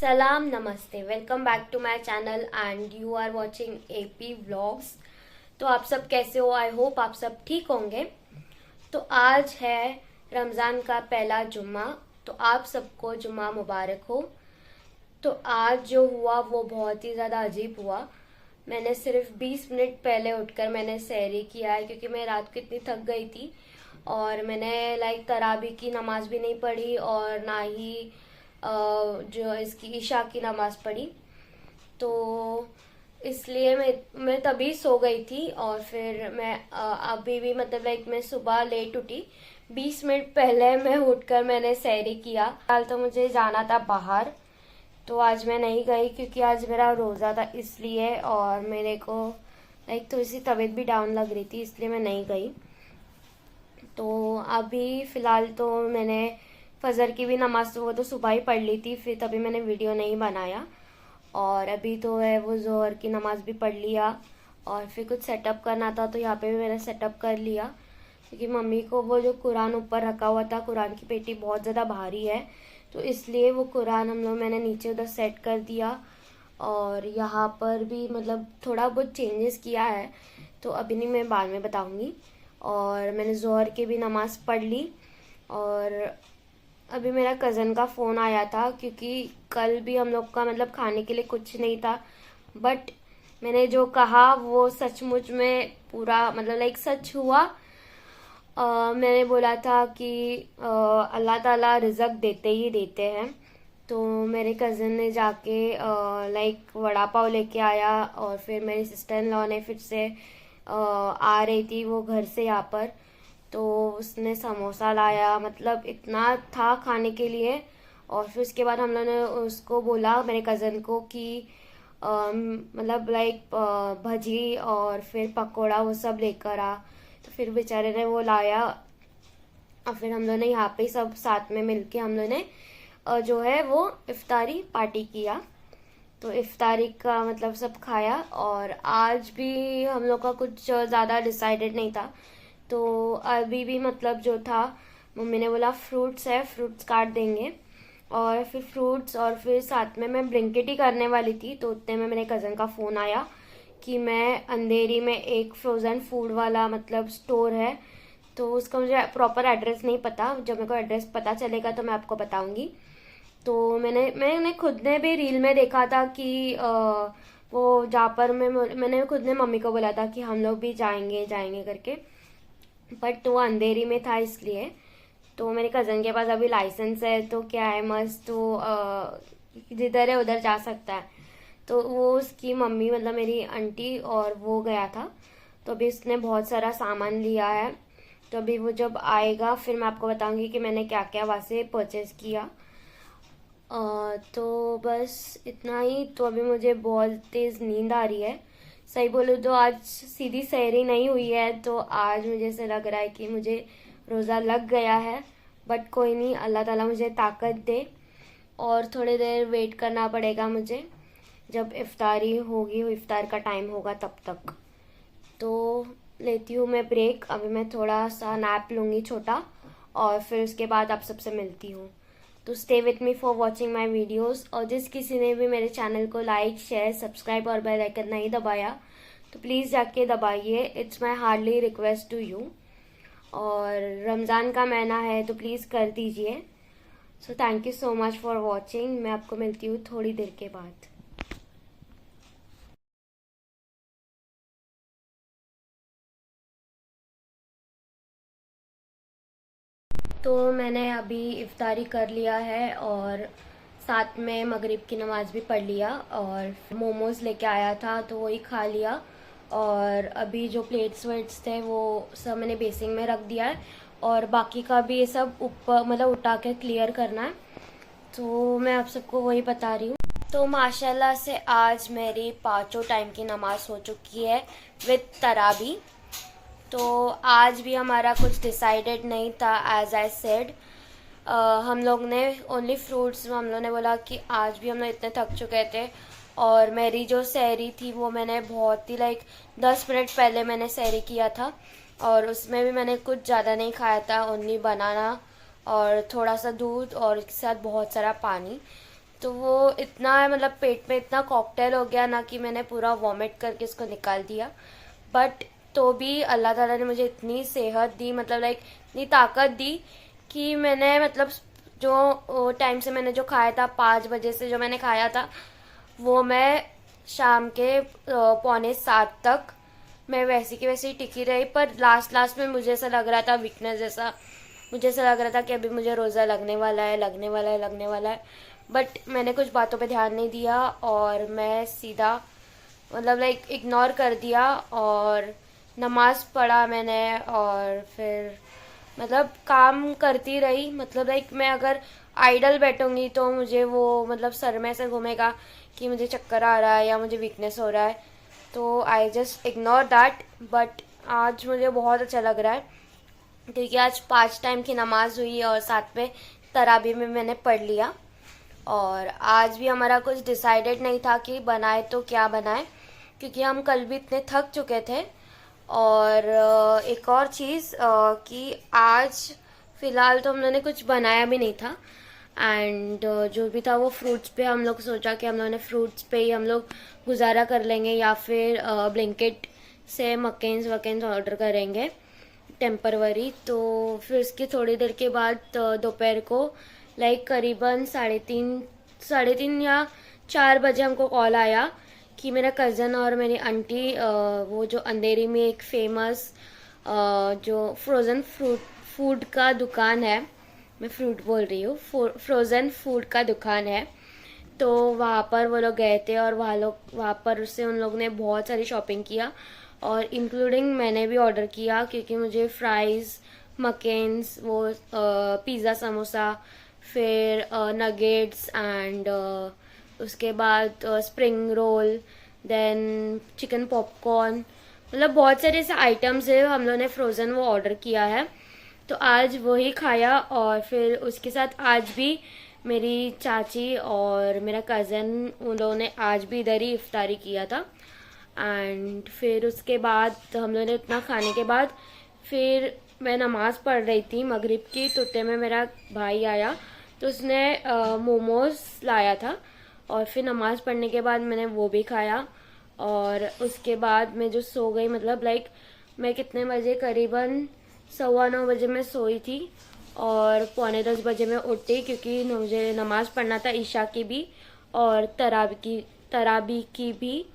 सलाम नमस्ते, welcome back to my channel and you are watching AP vlogs. तो आप सब कैसे हो? आई होप आप सब ठीक होंगे। तो आज है रमज़ान का पहला जुम्मा, तो आप सबको जुम्मा मुबारक हो। तो आज जो हुआ वो बहुत ही ज़्यादा अजीब हुआ। मैंने सिर्फ 20 मिनट पहले उठकर मैंने सहरी किया है, क्योंकि मैं रात को इतनी थक गई थी और मैंने तरावी की नमाज भी नहीं पढ़ी और ना ही जो इसकी ईशा की नमाज पढ़ी। तो इसलिए मैं तभी सो गई थी और फिर मैं अभी भी मैं सुबह लेट उठी। 20 मिनट पहले मैं उठकर मैंने सहरी किया। कल तो मुझे जाना था बाहर, तो आज मैं नहीं गई क्योंकि आज मेरा रोज़ा था इसलिए, और मेरे को थोड़ी सी तबीयत भी डाउन लग रही थी, इसलिए मैं नहीं गई। तो अभी फ़िलहाल तो मैंने फजर की भी नमाज तो वो तो सुबह ही पढ़ ली थी, फिर तभी मैंने वीडियो नहीं बनाया। और अभी तो है वो जोहर की नमाज भी पढ़ लिया और फिर कुछ सेटअप करना था, तो यहाँ पे भी मैंने सेटअप कर लिया, क्योंकि मम्मी को वो जो कुरान ऊपर रखा हुआ था, कुरान की पेटी बहुत ज़्यादा भारी है, तो इसलिए वो कुरान मैंने नीचे उधर सेट कर दिया। और यहाँ पर भी थोड़ा बहुत चेंजेस किया है, तो अभी नहीं, मैं बाद में बताऊँगी। और मैंने जोहर की भी नमाज़ पढ़ ली। और अभी मेरा कज़न का फ़ोन आया था, क्योंकि कल भी हम लोग का खाने के लिए कुछ नहीं था, बट मैंने जो कहा वो सचमुच में पूरा सच हुआ। मैंने बोला था कि अल्लाह ताला रिज़्क देते ही देते हैं। तो मेरे कज़न ने जाके वड़ा पाव लेके आया, और फिर मेरी सिस्टर इन लॉ ने फिर से आ रही थी वो घर से यहाँ पर, तो उसने समोसा लाया, इतना था खाने के लिए। और फिर उसके बाद हम लोगों ने उसको बोला, मेरे कज़न को, कि भजी और फिर पकोड़ा वो सब लेकर आ। तो फिर बेचारे ने वो लाया, और फिर हम लोगों ने यहाँ पे सब साथ में मिलके हम लोगों ने जो है वो इफ्तारी पार्टी किया। तो इफ्तारी का सब खाया। और आज भी हम लोग का कुछ ज़्यादा डिसाइडेड नहीं था, तो अभी भी जो था, मम्मी ने बोला फ्रूट्स है, फ्रूट्स काट देंगे। और फिर फ्रूट्स, और फिर साथ में मैं ब्लिंकिट ही करने वाली थी, तो उतने में मेरे कज़न का फ़ोन आया कि मैं अंधेरी में एक फ्रोज़न फूड वाला स्टोर है, तो उसका मुझे प्रॉपर एड्रेस नहीं पता, जब मेरे को एड्रेस पता चलेगा तो मैं आपको बताऊंगी। तो मैंने खुद ने भी रील में देखा था कि वो जहाँ पर मैंने खुद ने मम्मी को बोला था कि हम लोग भी जाएंगे जाएंगे करके, बट वो अंधेरी में था इसलिए। तो मेरे कज़न के पास अभी लाइसेंस है, तो क्या है, मस्त वो जिधर है उधर जा सकता है। तो वो उसकी मम्मी मेरी आंटी और वो गया था, तो अभी उसने बहुत सारा सामान लिया है। तो अभी वो जब आएगा फिर मैं आपको बताऊंगी कि मैंने क्या क्या वहाँ से परचेज़ किया। तो बस इतना ही। तो अभी मुझे बहुत तेज़ नींद आ रही है। सही बोलूँ तो आज सीधी सहरी नहीं हुई है, तो आज मुझे ऐसे लग रहा है कि मुझे रोज़ा लग गया है, बट कोई नहीं, अल्लाह ताला मुझे ताकत दे। और थोड़ी देर वेट करना पड़ेगा मुझे, जब इफ्तारी होगी, इफ्तार का टाइम होगा तब तक। तो लेती हूँ मैं ब्रेक, अभी मैं थोड़ा सा नैप लूँगी छोटा, और फिर उसके बाद आप सबसे मिलती हूँ। तो stay with me for watching my videos. और जिस किसी ने भी मेरे चैनल को लाइक, शेयर, सब्सक्राइब और बेल आइकन नहीं दबाया, तो प्लीज़ जाके दबाइए, it's my hardly request to you. और रमज़ान का महीना है, तो प्लीज़ कर दीजिए। So thank you so much for watching. मैं आपको मिलती हूँ थोड़ी देर के बाद। तो मैंने अभी इफ्तारी कर लिया है, और साथ में मगरिब की नमाज़ भी पढ़ लिया, और मोमोज़ लेके आया था तो वही खा लिया। और अभी जो प्लेट्स वेट्स थे वो सब मैंने बेसिंग में रख दिया है, और बाकी का भी ये सब ऊपर उठा के क्लियर करना है। तो मैं आप सबको वही बता रही हूँ। तो माशाल्लाह से आज मेरी 5 टाइम की नमाज़ हो चुकी है विद तरावी। तो आज भी हमारा कुछ डिसाइडेड नहीं था, एज आई सेड। हम लोग ने ओनली फ्रूट्स, हम लोग ने बोला कि आज भी हम लोग इतने थक चुके थे। और मेरी जो सहरी थी वो मैंने बहुत ही 10 मिनट पहले मैंने सहरी किया था, और उसमें भी मैंने कुछ ज़्यादा नहीं खाया था, ओनली बनाना और थोड़ा सा दूध और इसके साथ बहुत सारा पानी। तो वो इतना मतलब पेट में इतना कॉकटेल हो गया ना कि मैंने पूरा वॉमिट करके इसको निकाल दिया। बट तो भी अल्लाह ताला ने मुझे इतनी सेहत दी, मतलब लाइक इतनी ताकत दी कि मैंने मतलब जो टाइम से मैंने जो खाया था 5 बजे से जो मैंने खाया था वो मैं शाम के 6:45 तक मैं वैसी की वैसी टिकी रही। पर लास्ट लास्ट में मुझे ऐसा लग रहा था वीकनेस जैसा, मुझे ऐसा लग रहा था कि अभी मुझे रोज़ा लगने वाला है, लगने वाला है, लगने वाला है। बट मैंने कुछ बातों पे ध्यान नहीं दिया और मैं सीधा मतलब लाइक इग्नोर कर दिया और नमाज पढ़ा मैंने और फिर मतलब काम करती रही। मतलब लाइक मैं अगर आइडल बैठूंगी तो मुझे वो मतलब सर में ऐसे घूमेगा कि मुझे चक्कर आ रहा है या मुझे वीकनेस हो रहा है, तो I just ignore that. But आज मुझे बहुत अच्छा लग रहा है क्योंकि आज 5 टाइम की नमाज हुई और साथ में तराबी में मैंने पढ़ लिया। और आज भी हमारा कुछ डिसाइडेड नहीं था कि बनाए तो क्या बनाए, क्योंकि हम कल भी इतने थक चुके थे। और एक और चीज़ कि आज फ़िलहाल तो हम लोगों ने कुछ बनाया भी नहीं था एंड जो भी था वो फ्रूट्स पे हम लोग सोचा कि हम लोगों ने फ्रूट्स पे ही हम लोग गुजारा कर लेंगे या फिर ब्लिंकिट से मकेन्स वकेन्स ऑर्डर करेंगे टेम्परवरी। तो फिर उसकी थोड़ी देर के बाद दोपहर को लाइक करीबन 3:30 या 4 बजे हमको कॉल आया कि मेरा कज़न और मेरी आंटी वो जो अंधेरी में एक फेमस जो फ्रोज़न फूड का दुकान है, मैं फ्रूट बोल रही हूँ, फ्रोज़न फूड का दुकान है, तो वहाँ पर वो लोग गए थे और वहाँ पर उससे उन लोग ने बहुत सारी शॉपिंग किया और इंक्लूडिंग मैंने भी ऑर्डर किया क्योंकि मुझे फ्राइज़, मकेन्स, वो पिज़्ज़ा, समोसा, फिर नगेट्स एंड उसके बाद spring roll, then chicken popcorn, मतलब बहुत सारे ऐसे आइटम्स है हम लोगों ने फ्रोज़न वो ऑर्डर किया है। तो आज वही खाया और फिर उसके साथ आज भी मेरी चाची और मेरा कज़न उन लोगों ने आज भी इधर ही इफ्तारी किया था। एंड फिर उसके बाद हम लोगों ने उतना खाने के बाद फिर मैं नमाज़ पढ़ रही थी मगरिब की, तो उतने में मेरा भाई आया तो उसने मोमोज़ लाया था और फिर नमाज़ पढ़ने के बाद मैंने वो भी खाया और उसके बाद मैं जो सो गई, मतलब लाइक मैं कितने बजे, करीबन 9:15 बजे मैं सोई थी और 9:45 बजे मैं उठी क्योंकि मुझे नमाज़ पढ़ना था ईशा की भी और तराबी की भी।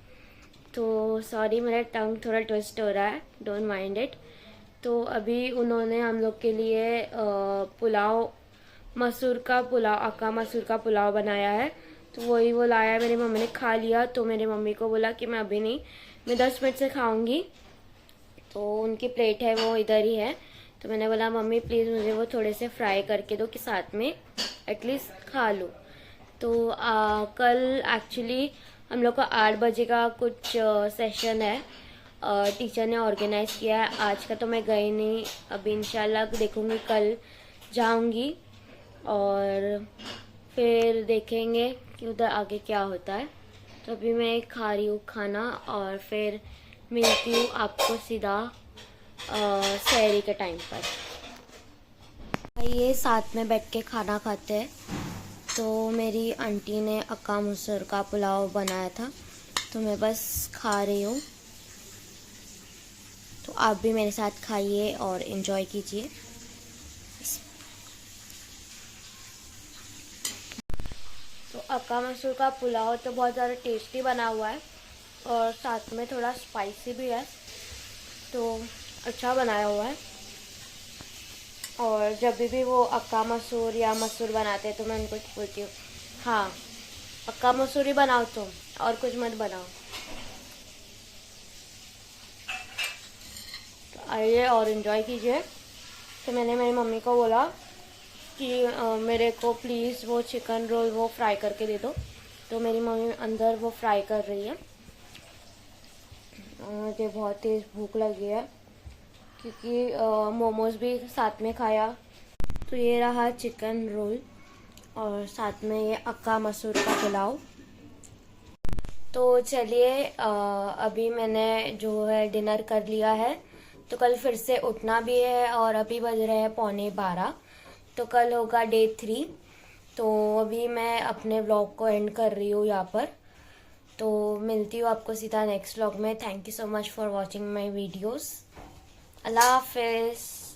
तो सॉरी मेरा टंग थोड़ा ट्विस्ट हो रहा है, डोंट माइंड इट। तो अभी उन्होंने हम लोग के लिए पुलाव, मसूर का पुलाव, अक्का मसूर का पुलाव बनाया है, तो वही वो लाया, मेरी मम्मी ने खा लिया। तो मेरी मम्मी को बोला कि मैं अभी नहीं, मैं 10 मिनट से खाऊंगी, तो उनकी प्लेट है वो इधर ही है। तो मैंने बोला मम्मी प्लीज़ मुझे वो थोड़े से फ्राई करके दो कि साथ में एटलीस्ट खा लूँ। तो कल एक्चुअली हम लोग का 8 बजे का कुछ सेशन है, टीचर ने ऑर्गेनाइज़ किया है। आज का तो मैं गई नहीं, अभी इंशाल्लाह देखूँगी, कल जाऊँगी और फिर देखेंगे कि उधर आगे क्या होता है। तो अभी मैं खा रही हूँ खाना और फिर मिलती हूँ आपको सीधा सहरी के टाइम पर। ये साथ में बैठ के खाना खाते हैं। तो मेरी आंटी ने अक्का मसूर का पुलाव बनाया था तो मैं बस खा रही हूँ, तो आप भी मेरे साथ खाइए और एंजॉय कीजिए। तो अक्का मसूर का पुलाव तो बहुत ज़्यादा टेस्टी बना हुआ है और साथ में थोड़ा स्पाइसी भी है, तो अच्छा बनाया हुआ है। और जब भी वो अक्का मसूर या मसूर बनाते हैं तो मैं उनको बोलती हूँ, हाँ अक्का मसूर ही बनाओ तुम और कुछ मत बनाओ। तो आइए और इन्जॉय कीजिए। तो मैंने मेरी मम्मी को बोला कि मेरे को प्लीज़ वो चिकन रोल वो फ्राई करके दे दो, तो मेरी मम्मी अंदर वो फ्राई कर रही है। मुझे बहुत तेज़ भूख लगी है क्योंकि मोमोज़ भी साथ में खाया। तो ये रहा चिकन रोल और साथ में ये अक्का मसूर का पुलाव। तो चलिए अभी मैंने जो है डिनर कर लिया है, तो कल फिर से उठना भी है और अभी बज रहे हैं 11:45, तो कल होगा डे 3। तो अभी मैं अपने व्लॉग को एंड कर रही हूँ यहाँ पर। तो मिलती हूँ आपको सीधा नेक्स्ट व्लॉग में। Thank you so much for watching my videos. अल्लाह हाफिज़।